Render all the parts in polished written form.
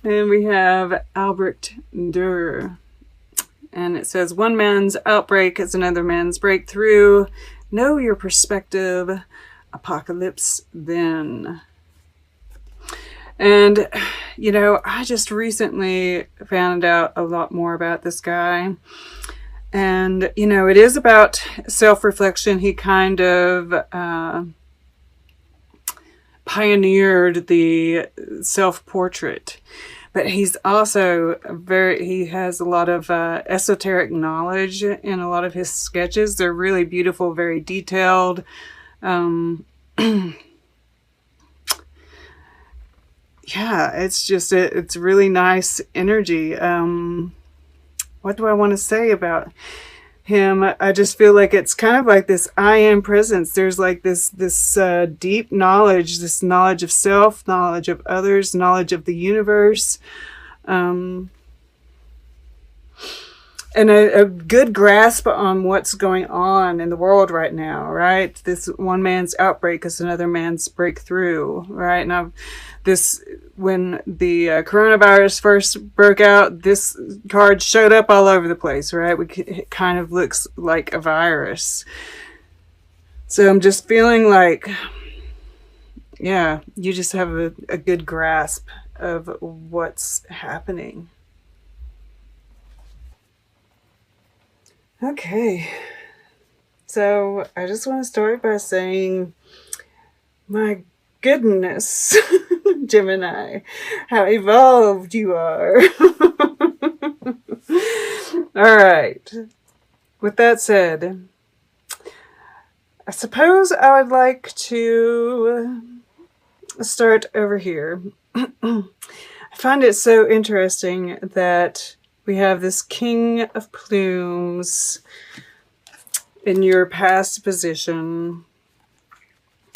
And we have Albert Dürer. And it says, one man's outbreak is another man's breakthrough. Know your perspective. Apocalypse then. And, you know, I just recently found out a lot more about this guy. And, you know, it is about self-reflection. He kind of pioneered the self-portrait. But he's also he has a lot of esoteric knowledge in a lot of his sketches. They're really beautiful, very detailed. Yeah, it's just, it's really nice energy. What do I want to say about him? I just feel like it's kind of like this I am presence. There's like this deep knowledge, this knowledge of self, knowledge of others, knowledge of the universe, and a good grasp on what's going on in the world right now, right? This one man's outbreak is another man's breakthrough, right? Now, when the coronavirus first broke out, this card showed up all over the place, right? It kind of looks like a virus. So I'm just feeling like, yeah, you just have a good grasp of what's happening. Okay, so I just want to start by saying, my goodness, Gemini, how evolved you are. All right, with that said, I suppose I would like to start over here. I find it so interesting that we have this King of Plumes in your past position.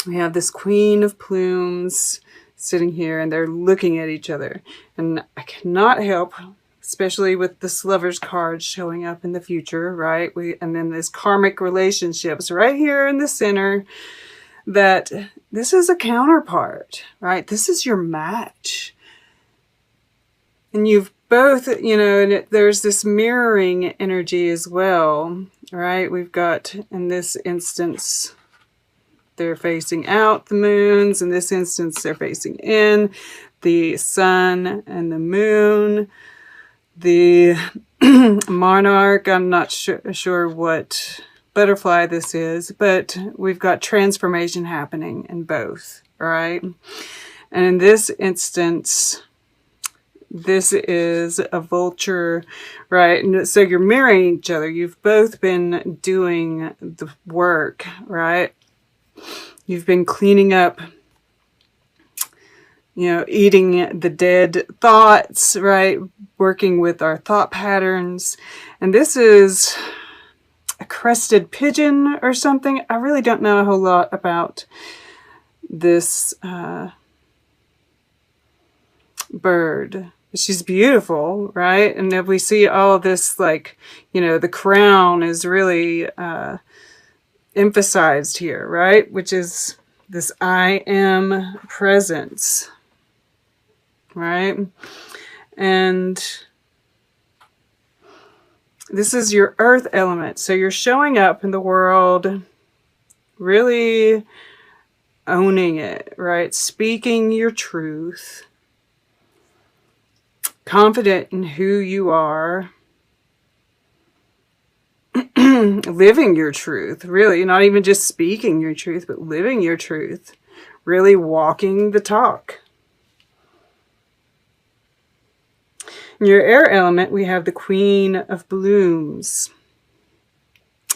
We have this Queen of Plumes sitting here, and they're looking at each other. And I cannot help, especially with this Lover's card showing up in the future, right? And then this karmic relationships right here in the center, that this is a counterpart, right? This is your match. And you've both, you know, and there's this mirroring energy as well, right? We've got, in this instance, they're facing out, the moons. In this instance, they're facing in, the sun and the moon. The monarch, I'm not sure what butterfly this is, but we've got transformation happening in both, right? And in this instance, this is a vulture, right? And so you're mirroring each other. You've both been doing the work, right? You've been cleaning up, you know, eating the dead thoughts, right? Working with our thought patterns. And this is a crested pigeon or something. I really don't know a whole lot about this bird. She's beautiful, right? And if we see all this, like, you know, the crown is really emphasized here, right? Which is this I am presence, right? And this is your earth element. So you're showing up in the world, really owning it, right? Speaking your truth, confident in who you are, living your truth, really, not even just speaking your truth, but living your truth, really walking the talk. In your air element, we have the Queen of Blooms.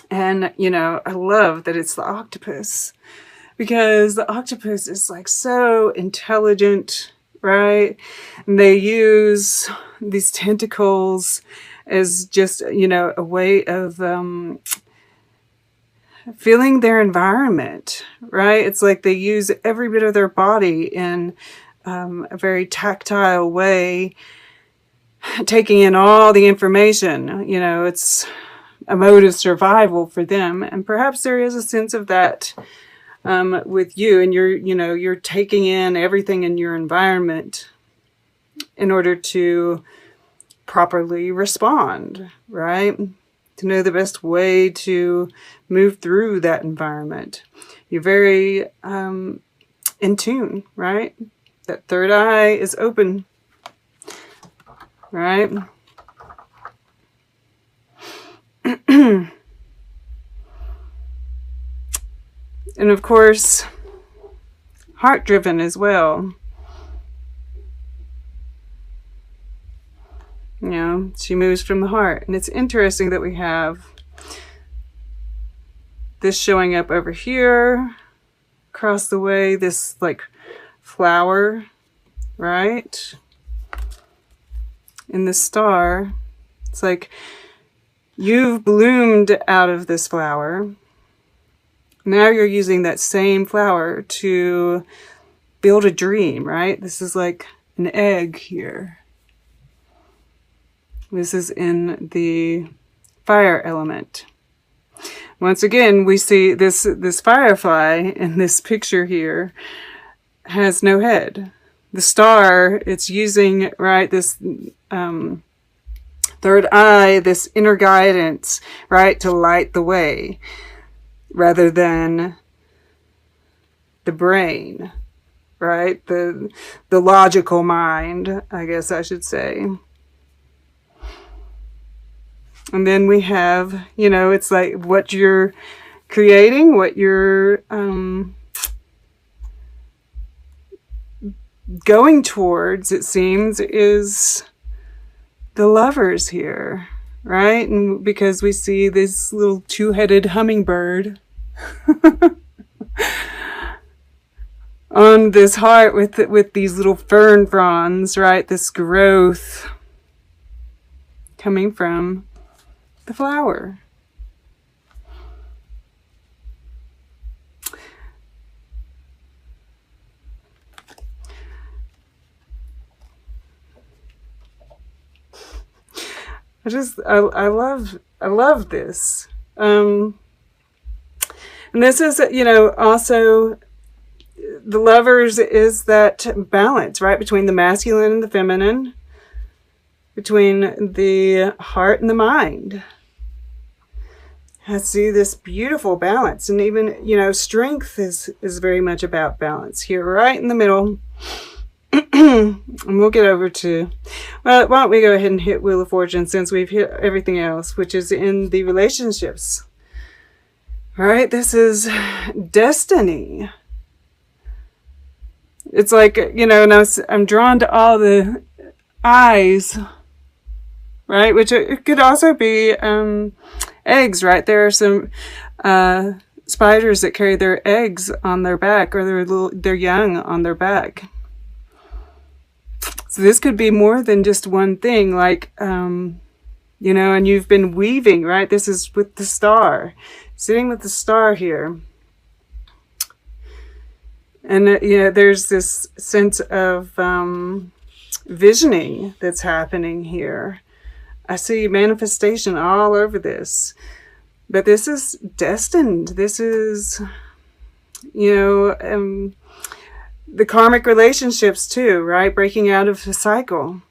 And, you know, I love that it's the octopus, because the octopus is like so intelligent, right? And they use these tentacles as just, you know, a way of feeling their environment, right? It's like they use every bit of their body in a very tactile way, taking in all the information. You know, it's a mode of survival for them. And perhaps there is a sense of that with you, and you're taking in everything in your environment in order to properly respond, right? To know the best way to move through that environment. You're very in tune, right? That third eye is open, right? And of course, heart-driven as well. You know, she moves from the heart. And it's interesting that we have this showing up over here, across the way, this like flower, right? In the star. It's like you've bloomed out of this flower. Now you're using that same flower to build a dream, right? This is like an egg here. This is in the fire element. Once again, we see this firefly in this picture here has no head. The star, it's using, right, this third eye, this inner guidance, right, to light the way, rather than the brain, right? The logical mind, I guess I should say. And then we have, you know, it's like what you're creating, what you're going towards, it seems, is the lovers here, right? And because we see this little two-headed hummingbird on this heart with these little fern fronds, right? This growth coming from the flower. I love this. And this is, you know, also the lovers is that balance, right? Between the masculine and the feminine, between the heart and the mind. I see this beautiful balance, and even, you know, strength is very much about balance here, right in the middle. And we'll get over to, well, why don't we go ahead and hit Wheel of Fortune, since we've hit everything else, which is in the relationships. All right, this is destiny. It's like, you know, and I'm drawn to all the eyes, right? Which it could also be eggs, right? There are some spiders that carry their eggs on their back, or their young on their back. So this could be more than just one thing, like, you know, and you've been weaving, right? This is with the star, sitting with the star here. And, you know, there's this sense of visioning that's happening here. I see manifestation all over this. But this is destined. This is, you know, the karmic relationships too, right? Breaking out of a cycle.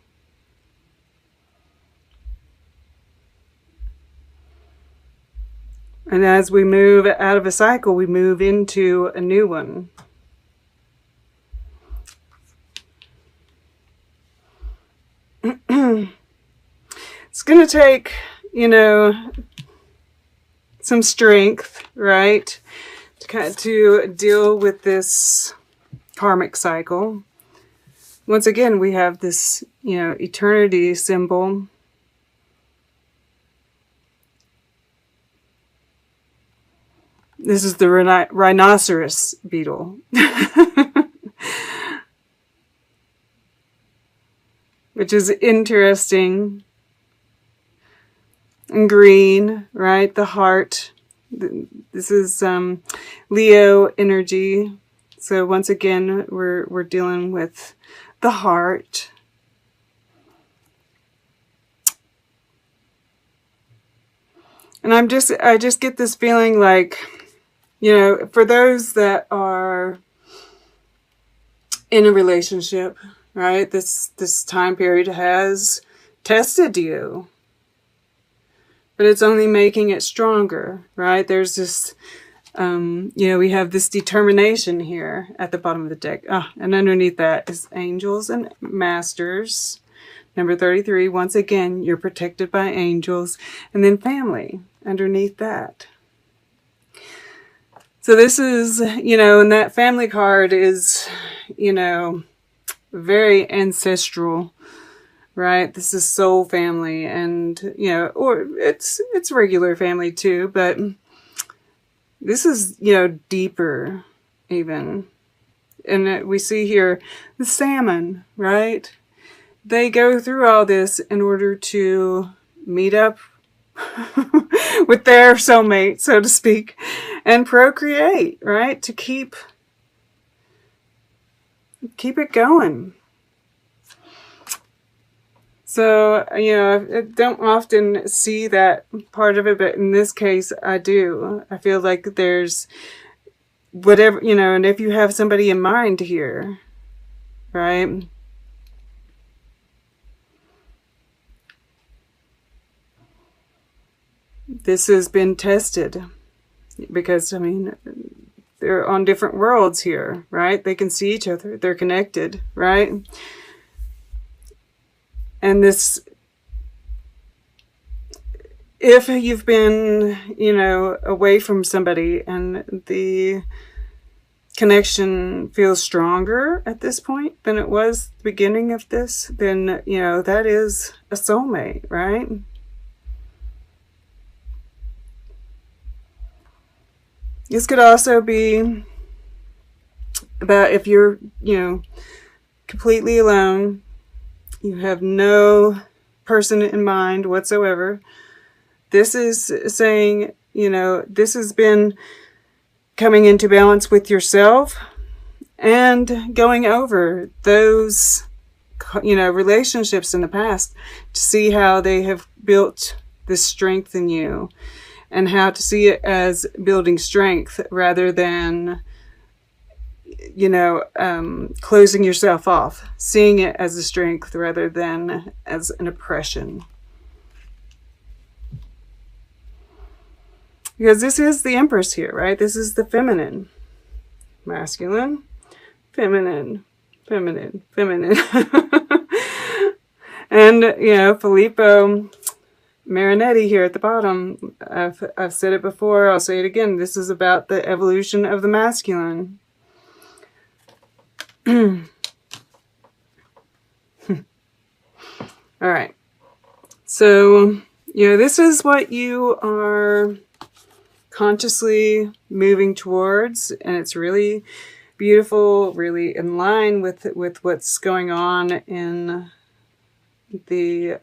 And as we move out of a cycle, we move into a new one. It's going to take, you know, some strength, right? To deal with this karmic cycle. Once again, we have this, you know, eternity symbol. This is the rhinoceros beetle. Which is interesting. And green, right? The heart. This is Leo energy. So once again, we're dealing with the heart. And I just get this feeling like, you know, for those that are in a relationship, right? This time period has tested you, but it's only making it stronger, right? There's this, we have this determination here at the bottom of the deck. And underneath that is angels and masters. Number 33, once again, you're protected by angels. And then family underneath that. So this is, and that family card is, very ancestral, right? This is soul family, and, or it's regular family too, but this is, deeper even. And we see here the salmon, right? They go through all this in order to meet up with their soulmate, so to speak, and procreate, right? To keep it going. So, I don't often see that part of it, but in this case, I do. I feel like there's whatever, and if you have somebody in mind here, right? This has been tested because, they're on different worlds here, right? They can see each other. They're connected, right? And this, if you've been, away from somebody and the connection feels stronger at this point than it was at the beginning of this, then, that is a soulmate, right? This could also be about if you're, completely alone, you have no person in mind whatsoever. This is saying, this has been coming into balance with yourself and going over those, relationships in the past to see how they have built this strength in you. And how to see it as building strength rather than, closing yourself off. Seeing it as a strength rather than as an oppression. Because this is the Empress here, right? This is the feminine. Masculine, feminine, feminine, feminine. And, Filippo Marinetti here at the bottom, I've said it before, I'll say it again. This is about the evolution of the masculine. All right. So, this is what you are consciously moving towards, and it's really beautiful, really in line with what's going on in the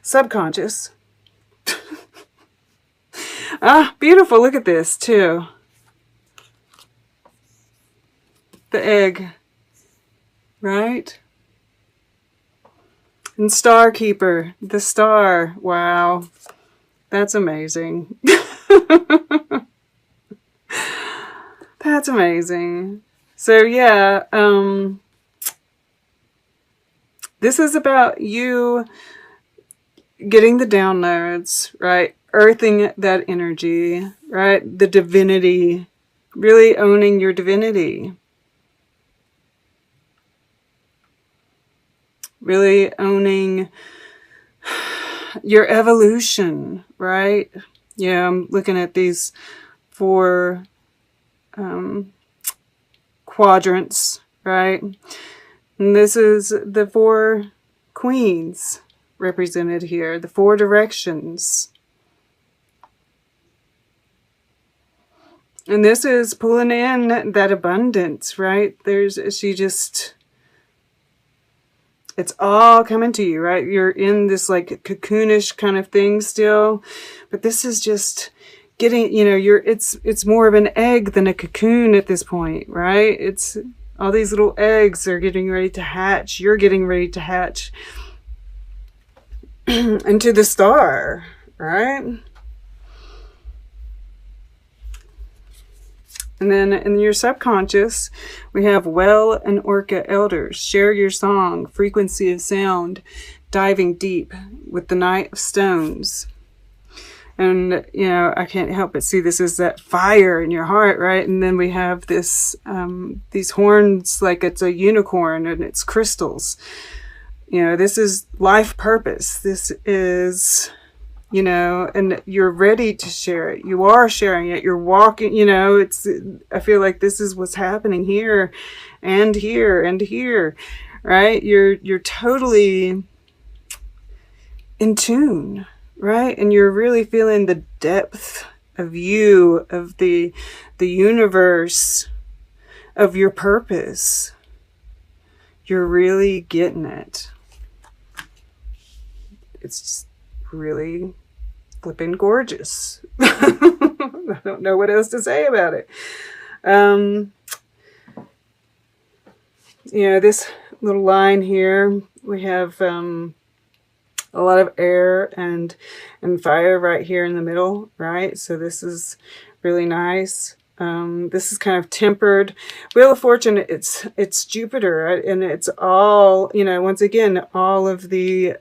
subconscious. Beautiful. Look at this too. The egg, right? And Star Keeper, the star. Wow. That's amazing. That's amazing. So yeah, this is about you getting the downloads, right? Earthing that energy, right? The divinity, really owning your divinity. Really owning your evolution, right? Yeah, I'm looking at these 4 quadrants, right? And this is the 4 queens represented here, the 4 directions. And this is pulling in that abundance, right? It's all coming to you, right? You're in this like cocoonish kind of thing still, but this is just getting, it's more of an egg than a cocoon at this point, right? It's all these little eggs are getting ready to hatch. You're getting ready to hatch into the star, right? And then in your subconscious, we have well and orca elders. Share your song, frequency of sound, diving deep with the Knight of Stones. And, you know, I can't help but see this as that fire in your heart, right? And then we have this, these horns like it's a unicorn and it's crystals. You know, this is life purpose. This is, you know, and you're ready to share it. You are sharing it. You're walking, you know, it's, I feel like this is what's happening here and here and here, right? You're totally in tune, right? And you're really feeling the depth of you, of the universe, of your purpose. You're really getting it. It's just really flipping gorgeous. I don't know what else to say about it. You know, this little line here, we have a lot of air and fire right here in the middle, right? So this is really nice. This is kind of tempered. Wheel of Fortune, it's Jupiter, right? And it's all, you know, once again, all of the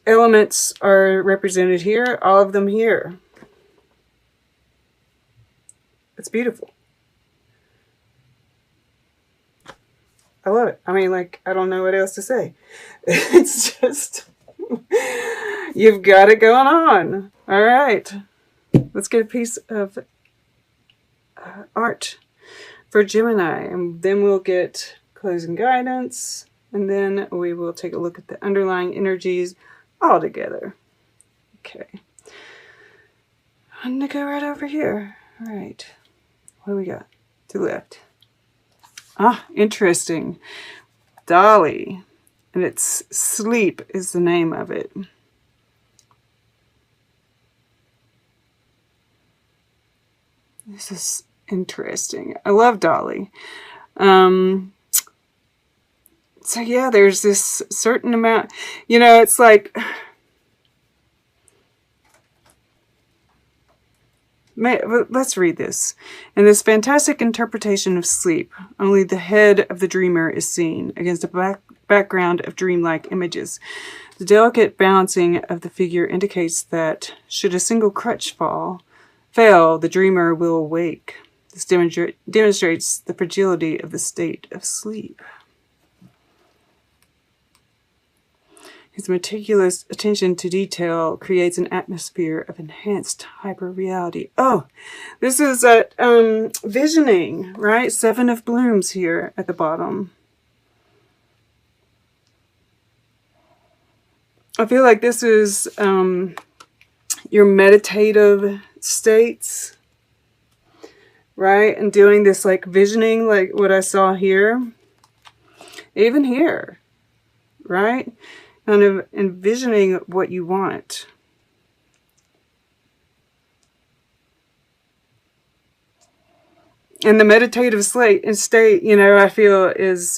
elements are represented here, all of them here. It's beautiful. I love it. I mean, like, I don't know what else to say. It's just, you've got it going on. All right. Let's get a piece of art for Gemini, and then we'll get closing guidance, and then we will take a look at the underlying energies all together. Okay. I'm going to go right over here. All right. What do we got? To the left. Ah, interesting. Dolly. And it's Sleep is the name of it. This is interesting. I love Dolly. So yeah, there's this certain amount, you know, it's like, let's read this. In this fantastic interpretation of sleep, only the head of the dreamer is seen against a background of dreamlike images. The delicate balancing of the figure indicates that should a single crutch fail, the dreamer will awake. This demonstrates the fragility of the state of sleep. His meticulous attention to detail creates an atmosphere of enhanced hyper-reality. Oh, this is that visioning, right? 7 of Blooms here at the bottom. I feel like this is your meditative states, right? And doing this like visioning, like what I saw here. Even here, right? Kind of envisioning what you want. And the meditative state, you know, I feel is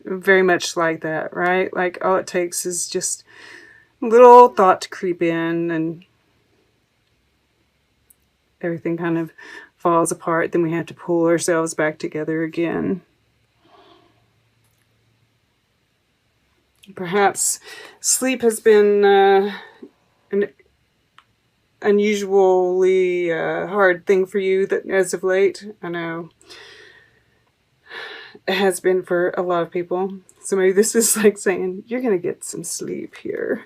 very much like that, right? Like all it takes is just a little thought to creep in and everything kind of falls apart. Then we have to pull ourselves back together again. Perhaps sleep has been an unusually hard thing for you as of late. I know it has been for a lot of people. So maybe this is like saying, you're going to get some sleep here.